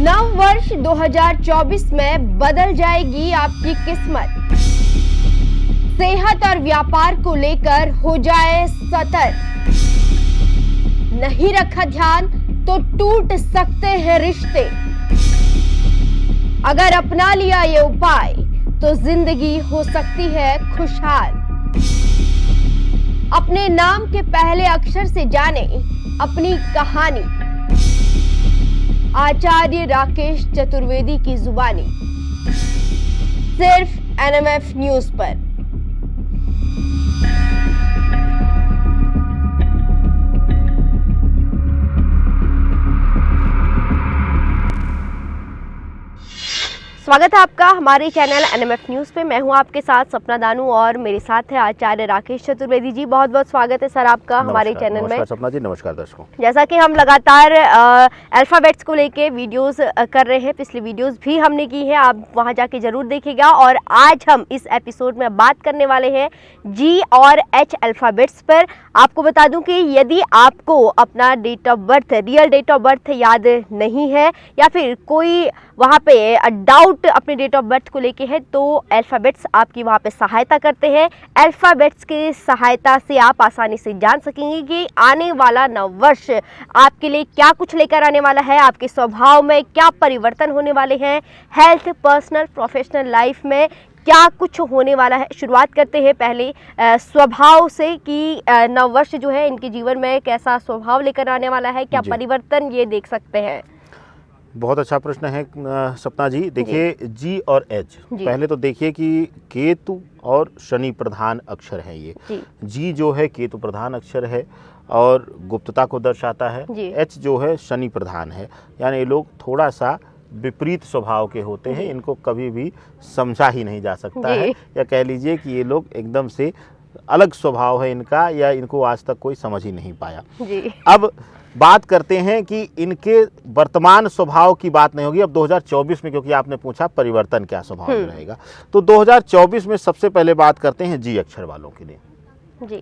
नव वर्ष 2024 में बदल जाएगी आपकी किस्मत। सेहत और व्यापार को लेकर हो जाए सतर्क। नहीं रखा ध्यान तो टूट सकते हैं रिश्ते। अगर अपना लिया ये उपाय तो जिंदगी हो सकती है खुशहाल। अपने नाम के पहले अक्षर से जाने अपनी कहानी। आचार्य राकेश चतुर्वेदी की जुबानी, सिर्फ NMF न्यूज पर। स्वागत है आपका हमारे चैनल NMF न्यूज पे। मैं हूं आपके साथ सपना दानू और मेरे साथ है आचार्य राकेश चतुर्वेदी जी। बहुत बहुत स्वागत है सर आपका हमारे चैनल में। नमस्कार सपना जी, नमस्कार दर्शकों। जैसा कि हम लगातार अल्फाबेट्स को लेके वीडियोस कर रहे हैं, पिछली वीडियोस भी हमने की है, आप वहां जाके जरूर देखिएगा। और आज हम इस एपिसोड में बात करने वाले हैं G और H अल्फाबेट्स पर। आपको बता दूं कि यदि आपको अपना date of birth, real date of birth याद नहीं है या फिर कोई वहाँ पे डाउट अपने डेट ऑफ बर्थ को लेके है, तो अल्फ़ाबेट्स आपकी वहाँ पे सहायता करते हैं। अल्फ़ाबेट्स की सहायता से आप आसानी से जान सकेंगे कि आने वाला नव वर्ष आपके लिए क्या कुछ लेकर आने वाला है, आपके स्वभाव में क्या परिवर्तन होने वाले हैं, हेल्थ, पर्सनल, प्रोफेशनल लाइफ में क्या कुछ होने वाला है। शुरुआत करते हैं पहले स्वभाव से कि नव वर्ष जो है इनके जीवन में कैसा स्वभाव लेकर आने वाला है, क्या परिवर्तन ये देख सकते हैं। बहुत अच्छा प्रश्न है सपना जी। देखिए G और H, पहले तो देखिए कि केतु और शनि प्रधान अक्षर है ये। G जो है केतु प्रधान अक्षर है और गुप्तता को दर्शाता है। H जो है शनि प्रधान है, यानी ये लोग थोड़ा सा विपरीत स्वभाव के होते हैं। इनको कभी भी समझा ही नहीं जा सकता है, या कह लीजिए कि ये लोग एकदम से अलग स्वभाव है इनका, या इनको आज तक कोई समझ ही नहीं पाया। अब बात करते हैं कि इनके वर्तमान स्वभाव की बात नहीं होगी, अब 2024 में, क्योंकि आपने पूछा परिवर्तन क्या स्वभाव में रहेगा, तो 2024 में सबसे पहले बात करते हैं G अक्षर वालों के लिए।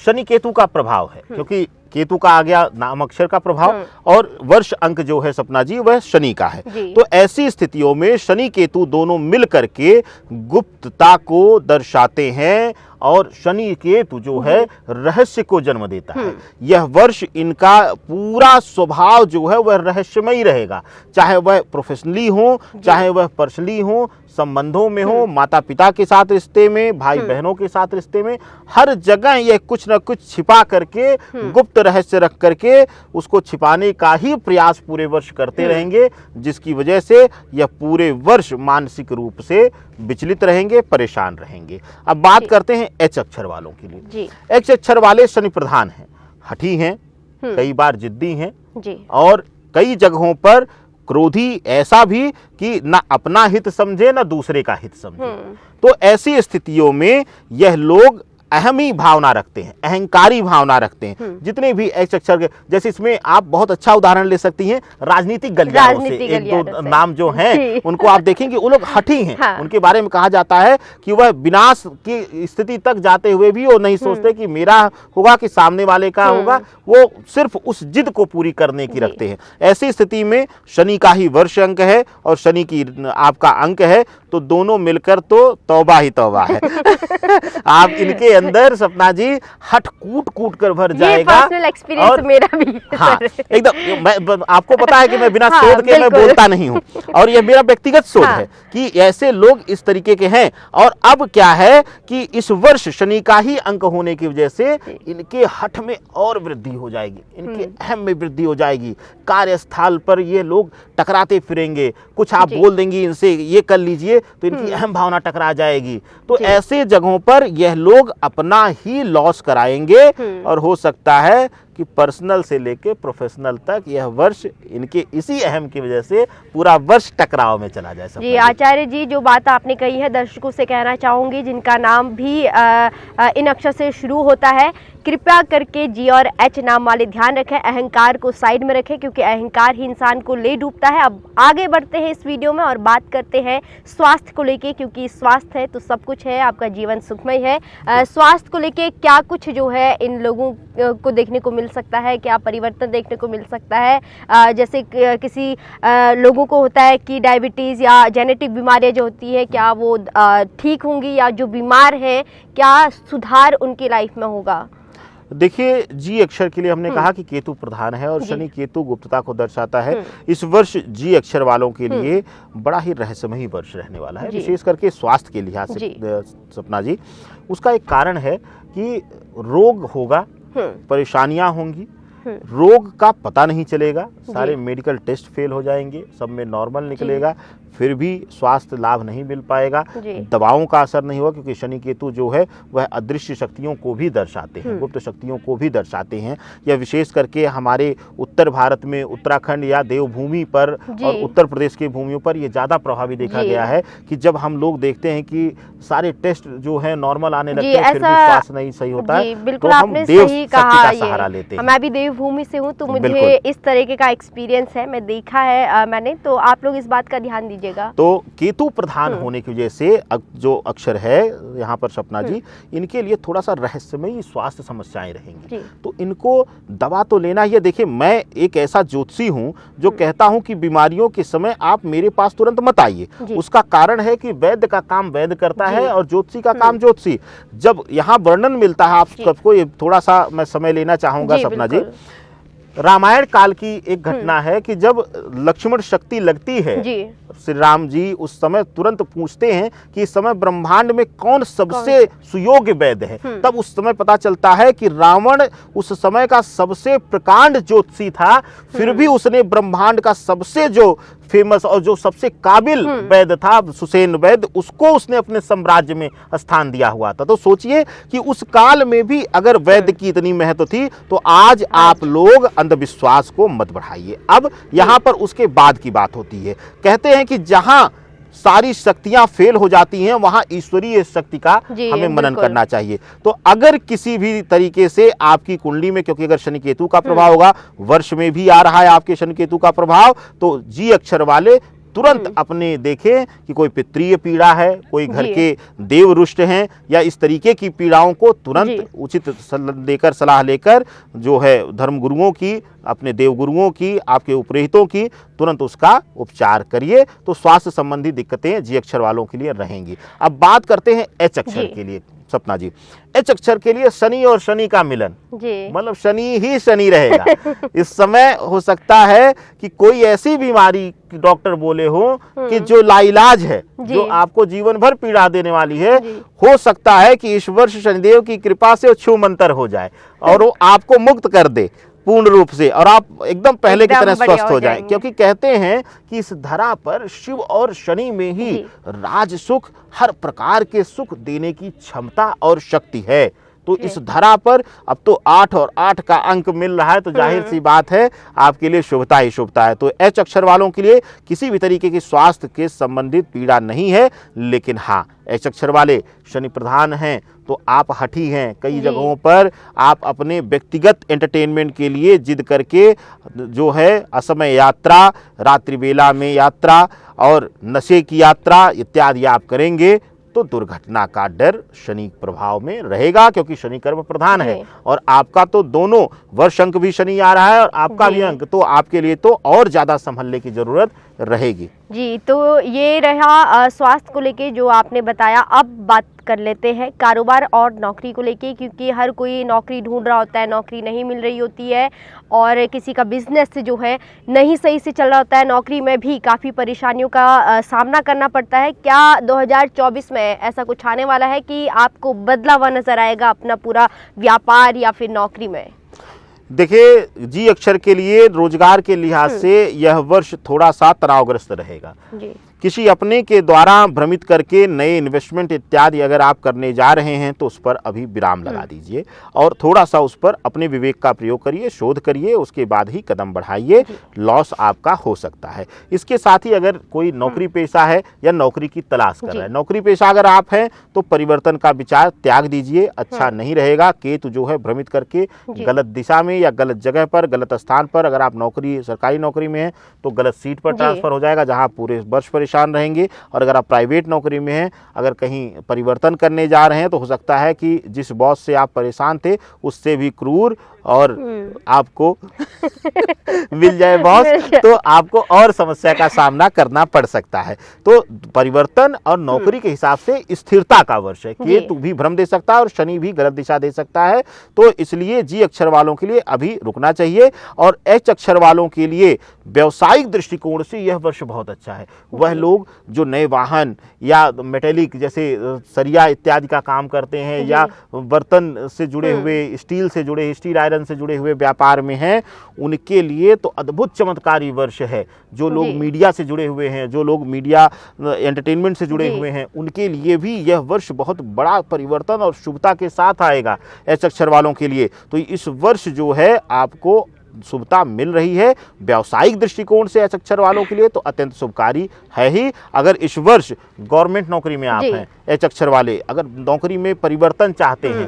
शनि केतु का प्रभाव है, क्योंकि केतु का आ गया नाम अक्षर का प्रभाव और वर्ष अंक जो है सपना जी वह शनि का है। तो ऐसी स्थितियों में शनि केतु दोनों मिल करके गुप्तता को दर्शाते हैं और शनि केतु जो है रहस्य को जन्म देता है। यह वर्ष इनका पूरा स्वभाव जो है वह रहस्यमय रहेगा, चाहे वह प्रोफेशनली हो, चाहे वह पर्सनली हो, संबंधों में हो, माता पिता के साथ रिश्ते में, भाई बहनों के साथ रिश्ते में, हर जगह यह कुछ न कुछ छिपा करके, गुप्त रहस्य रख करके उसको छिपाने का ही प्रयास पूरे वर्ष करते रहेंगे, जिसकी वजह से यह पूरे वर्ष मानसिक रूप से विचलित रहेंगे, परेशान रहेंगे। अब बात करते हैं H अक्षर वालों के लिए। H अक्षर वाले शनि प्रधान हैं, हठी हैं, कई बार जिद्दी हैं और कई जगहों पर क्रोधी, ऐसा भी कि ना अपना हित समझे ना दूसरे का हित समझे। तो ऐसी स्थितियों में यह लोग अहमी भावना रखते हैं, अहंकारी भावना रखते हैं। जितने भी H अक्षर के, जैसे इसमें आप बहुत अच्छा उदाहरण ले सकती हैं राजनीतिक गलियारों से। एक दो नाम जो हैं उनको आप देखेंगे, वो लोग हठी हैं। उनके बारे में कहा जाता है कि वह विनाश की स्थिति तक जाते हुए भी वो नहीं सोचते कि मेरा होगा कि सामने वाले का होगा, वो सिर्फ उस जिद को पूरी करने की रखते हैं। ऐसी स्थिति में शनि का ही वर्ष अंक है और शनि की आपका अंक है, तो दोनों मिलकर तो तौबा ही तौबा है। आप इनके अंदर सपना जी हट कूट कूट कर भर जाएगा। पर्सनल एक्सपीरियंस मेरा भी है। हाँ, एकदम आपको पता है कि मैं बिना शोध के मैं बोलता नहीं हूँ, और यह मेरा व्यक्तिगत शोध है कि ऐसे लोग इस तरीके के हैं। और अब क्या है कि इस वर्ष शनि का ही अंक होने की वजह से इनके हठ में और वृद्धि हो जाएगी, इनके अहम में वृद्धि हो जाएगी। कार्यस्थल पर ये लोग टकराते फिरेंगे, कुछ आप बोल देंगी इनसे ये कर लीजिए तो इनकी अहम भावना टकरा जाएगी। तो ऐसे जगहों पर यह लोग अपना ही लॉस कराएंगे और हो सकता है कि पर्सनल से लेके प्रोफेशनल तक यह वर्ष इनके इसी अहम की वजह से पूरा वर्ष टकराव में चला जाए। जी आचार्य जी, जो बात आपने कही है दर्शकों से कहना चाहूँगी जिनका नाम भी इन अक्षर से शुरू होता है, कृपया करके G और H नाम वाले ध्यान रखें, अहंकार को साइड में रखें, क्योंकि अहंकार ही इंसान को ले डूबता है। अब आगे बढ़ते हैं इस वीडियो में और बात करते हैं स्वास्थ्य को लेके, क्योंकि स्वास्थ्य है तो सब कुछ है, आपका जीवन सुखमय है। स्वास्थ्य को लेके क्या कुछ जो है इन लोगों को देखने को मिल सकता है, क्या परिवर्तन देखने को मिल सकता है? जैसे किसी लोगों को होता है कि डायबिटीज़ या जेनेटिक बीमारियां जो होती है, क्या वो ठीक होंगी, या जो बीमार हैं क्या सुधार उनकी लाइफ में होगा? देखिए, जी अक्षर के लिए हमने कहा कि केतु प्रधान है और शनि केतु गुप्तता को दर्शाता है। इस वर्ष जी अक्षर वालों के लिए बड़ा ही रहस्यमयी वर्ष रहने वाला है, विशेष करके स्वास्थ्य के लिहाज से सपना जी। उसका एक कारण है कि रोग होगा, परेशानियां होंगी, रोग का पता नहीं चलेगा, सारे मेडिकल टेस्ट फेल हो जाएंगे, सब में नॉर्मल निकलेगा, फिर भी स्वास्थ्य लाभ नहीं मिल पाएगा, दवाओं का असर नहीं होगा, क्योंकि शनि केतु जो है वह अदृश्य शक्तियों को भी दर्शाते हैं, गुप्त शक्तियों को भी दर्शाते हैं। या विशेष करके हमारे उत्तर भारत में उत्तराखंड या देवभूमि पर और उत्तर प्रदेश की भूमियों पर ये ज़्यादा प्रभावी देखा गया है कि जब हम लोग देखते हैं कि सारे टेस्ट जो है नॉर्मल आने लगते हैं, फिर भी स्वास्थ्य नहीं सही होता है, बिल्कुल तो हम देव शक्ति का सहारा लेते हैं। मैं भी देवभूमि से हूँ, तो मुझे इस तरीके का एक्सपीरियंस है, मैं देखा है मैंने, तो आप लोग इस बात का ध्यान दीजिएगा। तो केतु प्रधान होने की वजह से जो अक्षर है यहाँ पर सपना जी, इनके लिए थोड़ा सा रहस्यमयी स्वास्थ्य समस्याएं रहेंगी, तो इनको दवा तो लेना ही है। देखिए, मैं एक ऐसा ज्योतिषी हूँ जो कहता हूँ कि बीमारियों के समय आप मेरे पास तुरंत मत आइए। उसका कारण है कि वैद्य का काम वैद्य करता है और ज्योतिषी का काम ज्योतिषी। जब यहाँ वर्णन मिलता है आप सबको, ये थोड़ा सा मैं समय लेना चाहूंगा सपना जी। रामायण काल की एक घटना है कि जब लक्ष्मण शक्ति लगती है श्री राम जी, उस समय तुरंत पूछते हैं कि इस समय ब्रह्मांड में कौन सबसे सुयोग्य वैद्य है। तब उस समय पता चलता है कि रावण उस समय का सबसे प्रकांड ज्योतिषी था, फिर भी उसने ब्रह्मांड का सबसे जो फेमस और जो सबसे काबिल वैद्य था, सुसेन वैद्य, उसको उसने अपने साम्राज्य में स्थान दिया हुआ था। तो सोचिए कि उस काल में भी अगर वैद्य की इतनी महत्व थी, तो आज आप लोग अंधविश्वास को मत बढ़ाइए। अब यहाँ पर उसके बाद की बात होती है, कहते हैं कि जहां सारी शक्तियां फेल हो जाती हैं, वहां ईश्वरीय शक्ति का हमें मनन करना चाहिए। तो अगर किसी भी तरीके से आपकी कुंडली में, क्योंकि अगर शनि केतु का प्रभाव होगा, वर्ष में भी आ रहा है आपके शनि केतु का प्रभाव, तो जी अक्षर वाले तुरंत अपने देखें कि कोई पितृय पीड़ा है, कोई घर के देव रुष्ट हैं, या इस तरीके की पीड़ाओं को तुरंत उचित देकर सलाह लेकर जो है धर्म गुरुओं की, अपने देव गुरुओं की, आपके उपरेहितों की तुरंत उसका उपचार करिए, तो स्वास्थ्य संबंधी दिक्कतें जी अक्षर वालों के लिए रहेंगी। अब बात करते हैं एच अक्षर के लिए सपना जी। एच अक्षर के लिए शनि और शनि का मिलन, मतलब शनि ही शनि रहेगा। इस समय हो सकता है कि कोई ऐसी बीमारी डॉक्टर बोले हो कि जो लाइलाज है, जो आपको जीवन भर पीड़ा देने वाली है, हो सकता है कि इस वर्ष शनिदेव की कृपा से छू मंतर हो जाए और वो आपको मुक्त कर दे पूर्ण रूप से, और आप एकदम पहले की तरह स्वस्थ हो जाएं। क्योंकि कहते हैं कि इस धरा पर शिव और शनि में ही राज सुख, हर प्रकार के सुख देने की क्षमता और शक्ति है। तो इस धरा पर अब तो 8 और 8 का अंक मिल रहा है, तो जाहिर सी बात है आपके लिए शुभता ही शुभता है। तो एच अक्षर वालों के लिए किसी भी तरीके की स्वास्थ्य के संबंधित पीड़ा नहीं है, लेकिन हाँ, एच अक्षर वाले शनि प्रधान हैं, तो आप हठी हैं। कई जगहों पर आप अपने व्यक्तिगत एंटरटेनमेंट के लिए जिद करके जो है असमय यात्रा, रात्रि बेला में यात्रा और नशे की यात्रा इत्यादि आप करेंगे, तो दुर्घटना का डर शनि प्रभाव में रहेगा, क्योंकि शनि कर्म प्रधान है। और आपका तो दोनों वर्ष अंक भी शनि आ रहा है और आपका भी अंक, तो आपके लिए तो और ज़्यादा संभलने की ज़रूरत रहेगी जी। तो ये रहा स्वास्थ्य को लेके जो आपने बताया। अब बात कर लेते हैं कारोबार और नौकरी को लेके, क्योंकि हर कोई नौकरी ढूंढ रहा होता है, नौकरी नहीं मिल रही होती है, और किसी का बिजनेस जो है नहीं सही से चल रहा होता है, नौकरी में भी काफ़ी परेशानियों का सामना करना पड़ता है। क्या 2024 में ऐसा कुछ आने वाला है कि आपको बदला हुआ नजर आएगा अपना पूरा व्यापार या फिर नौकरी में? देखिए, जी अक्षर के लिए रोजगार के लिहाज से यह वर्ष थोड़ा सा तनावग्रस्त रहेगा। किसी अपने के द्वारा भ्रमित करके नए इन्वेस्टमेंट इत्यादि अगर आप करने जा रहे हैं, तो उस पर अभी विराम लगा दीजिए और थोड़ा सा उस पर अपने विवेक का प्रयोग करिए, शोध करिए, उसके बाद ही कदम बढ़ाइए। लॉस आपका हो सकता है। इसके साथ ही अगर कोई नौकरी पेशा है या नौकरी की तलाश कर रहा है, नौकरी पेशा अगर आप हैं, तो परिवर्तन का विचार त्याग दीजिए, अच्छा नहीं रहेगा। केतु जो है भ्रमित करके गलत दिशा में या गलत जगह पर, गलत स्थान पर, अगर आप नौकरी सरकारी नौकरी में हैं, तो गलत सीट पर ट्रांसफर हो जाएगा, जहाँ पूरे वर्ष परेशान परेशान रहेंगे। और अगर आप प्राइवेट नौकरी में हैं, अगर कहीं परिवर्तन करने जा रहे हैं, तो हो सकता है कि जिस बॉस से आप परेशान थे उससे भी क्रूर और आपको मिल जाए बॉस, तो आपको और समस्या का सामना करना पड़ सकता है। तो परिवर्तन और नौकरी के हिसाब से स्थिरता का वर्ष है। केतु भी भ्रम दे सकता है और शनि भी गलत दिशा दे सकता है। तो इसलिए जी अक्षर वालों के लिए अभी रुकना चाहिए। और एच अक्षर वालों के लिए व्यवसायिक दृष्टिकोण से यह वर्ष बहुत अच्छा है। वह लोग जो नए वाहन या मेटेलिक जैसे सरिया इत्यादि का काम करते हैं, या बर्तन से जुड़े हुए, स्टील से जुड़े, स्टील आयरन से जुड़े हुए व्यापार में हैं, उनके लिए तो अद्भुत चमत्कारी वर्ष है। जो लोग मीडिया से जुड़े हुए हैं, जो लोग मीडिया एंटरटेनमेंट से जुड़े हुए हैं, उनके लिए भी यह वर्ष बहुत बड़ा परिवर्तन और शुभता के साथ आएगा एच अक्षर वालों के लिए। तो इस वर्ष जो है आपको शुभता मिल रही है। व्यावसायिक दृष्टिकोण से एच अक्षर वालों के लिए तो अत्यंत शुभकारी है ही। अगर इस वर्ष गवर्नमेंट नौकरी में आप हैं, एच अक्षर वाले अगर नौकरी में परिवर्तन चाहते हैं,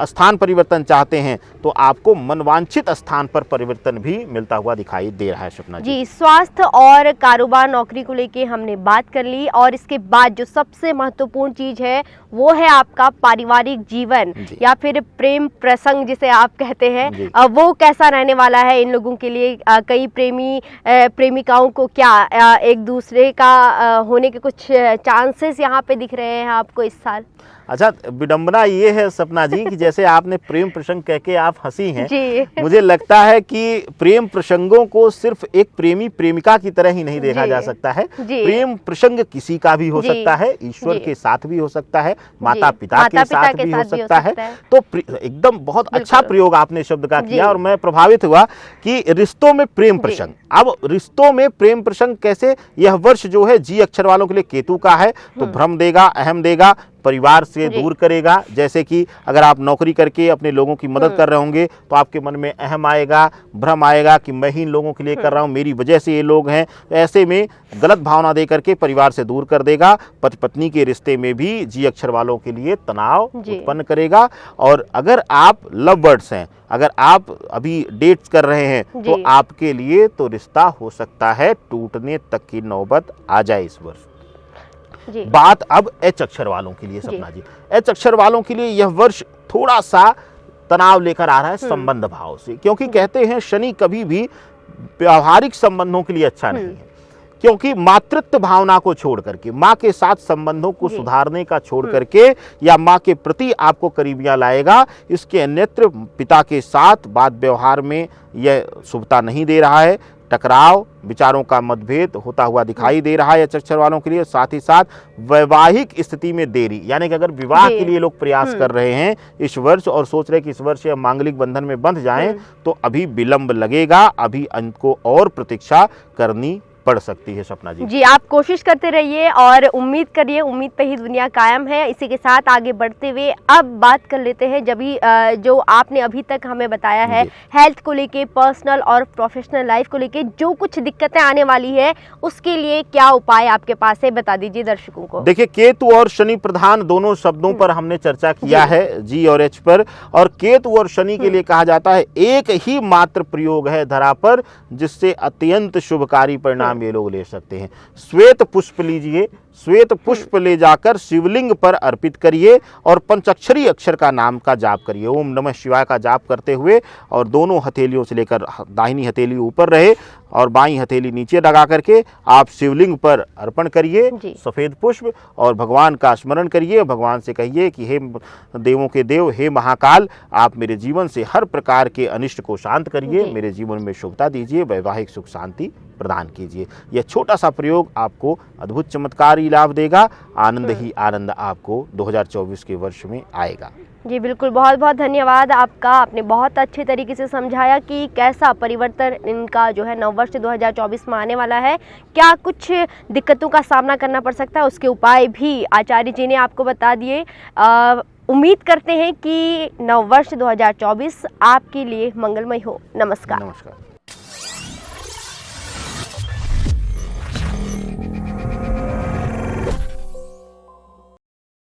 स्थान परिवर्तन चाहते हैं, तो आपको मनवांछित स्थान पर परिवर्तन भी मिलता हुआ दिखाई दे रहा है सपना जी। स्वास्थ्य और कारोबार नौकरी को लेके हमने बात कर ली, और इसके बाद जो सबसे महत्वपूर्ण चीज है वो है आपका पारिवारिक जीवन या फिर प्रेम प्रसंग जिसे आप कहते हैं, वो कैसा रहने वाला है इन लोगों के लिए। कई प्रेमिकाओं को क्या एक दूसरे का होने के कुछ चांसेस यहाँ पे दिख रहे हैं आपको इस साल? अच्छा, विडंबना ये है सपना जी कि जैसे आपने प्रेम प्रसंग कह के आप हंसी हैं जी। मुझे लगता है कि प्रेम प्रसंगों को सिर्फ एक प्रेमी प्रेमिका की तरह ही नहीं देखा जा सकता है। प्रेम प्रसंग किसी का भी हो सकता है, ईश्वर के साथ भी हो सकता है, माता पिता के साथ भी हो सकता है। तो एकदम बहुत अच्छा प्रयोग आपने शब्द का किया और मैं प्रभावित हुआ कि रिश्तों में प्रेम प्रसंग। अब रिश्तों में प्रेम प्रसंग कैसे, यह वर्ष जो है जी अक्षर वालों के लिए केतु का है, तो भ्रम देगा, अहम देगा, परिवार से दूर करेगा। जैसे कि अगर आप नौकरी करके अपने लोगों की मदद कर रहे होंगे, तो आपके मन में अहम आएगा, भ्रम आएगा कि मैं ही इन लोगों के लिए कर रहा हूं, मेरी वजह से ये लोग हैं। ऐसे में गलत भावना दे करके परिवार से दूर कर देगा। पति पत्नी के रिश्ते में भी जी अक्षर वालों के लिए तनाव उत्पन्न करेगा। और अगर आप लव बर्ड्स हैं, अगर आप अभी डेट्स कर रहे हैं, तो आपके लिए तो रिश्ता हो सकता है टूटने तक की नौबत आ जाए इस वर्ष। बात अब एच अक्षर वालों के लिए सपना जी। एच अक्षर वालों के लिए यह वर्ष थोड़ा सा तनाव लेकर आ रहा है संबंध भाव से, क्योंकि कहते हैं शनि कभी भी व्यवहारिक संबंधों के लिए अच्छा नहीं है। क्योंकि मातृत्व भावना को छोड़ करके, माँ के साथ संबंधों को सुधारने का छोड़ करके, या माँ के प्रति आपको करीबियां लाएगा, इसके अन्यत्र पिता के साथ बात व्यवहार में यह शुभता नहीं दे रहा है। टकराव, विचारों का मतभेद होता हुआ दिखाई दे रहा है एच अक्षर वालों के लिए। साथ ही साथ वैवाहिक स्थिति में देरी, यानी कि अगर विवाह के लिए लोग प्रयास कर रहे हैं इस वर्ष और सोच रहे हैं कि इस वर्ष मांगलिक बंधन में बंध जाएं, तो अभी विलंब लगेगा, अभी इनको और प्रतीक्षा करनी पड़ सकती है सपना जी। जी, आप कोशिश करते रहिए और उम्मीद करिए, उम्मीद पे ही दुनिया कायम है। इसी के साथ आगे बढ़ते हुए अब बात कर लेते हैं जो आपने अभी तक हमें बताया है हेल्थ को लेके, पर्सनल और प्रोफेशनल लाइफ को लेके जो कुछ दिक्कतें आने वाली है, उसके लिए क्या उपाय आपके पास है, बता दीजिए दर्शकों को। देखिए, केतु और शनि प्रधान दोनों शब्दों पर हमने चर्चा किया है, जी और एच पर। और केतु और शनि के लिए कहा जाता है एक ही मात्र प्रयोग है धरा पर जिससे अत्यंत शुभकारी परिणाम ये लोग ले सकते हैं। श्वेत पुष्प लीजिए, श्वेत पुष्प ले जाकर शिवलिंग पर अर्पित करिए और पंचाक्षरी अक्षर का नाम का जाप करिए, ओम नमः शिवाय का जाप करते हुए, और दोनों हथेलियों से लेकर दाहिनी हथेली ऊपर रहे और बाईं हथेली नीचे लगा करके आप शिवलिंग पर अर्पण करिए सफेद पुष्प, और भगवान का स्मरण करिए। भगवान से कहिए कि हे देवों के देव, हे महाकाल, आप मेरे जीवन से हर प्रकार के अनिष्ट को शांत करिए, मेरे जीवन में शुभता दीजिए, वैवाहिक सुख शांति प्रदान कीजिए। यह छोटा सा प्रयोग आपको अद्भुत चमत्कारी लाभ देगा। आनंद ही आनंद आपको 2024 के वर्ष में आएगा। जी बिल्कुल, बहुत बहुत धन्यवाद आपका। आपने बहुत अच्छे तरीके से समझाया कि कैसा परिवर्तन इनका जो है नववर्ष 2024 में आने वाला है, क्या कुछ दिक्कतों का सामना करना पड़ सकता है, उसके उपाय भी आचार्य जी ने आपको बता दिए। उम्मीद करते हैं कि नववर्ष 2024 आपके लिए मंगलमय हो। नमस्कार। नमस्कार।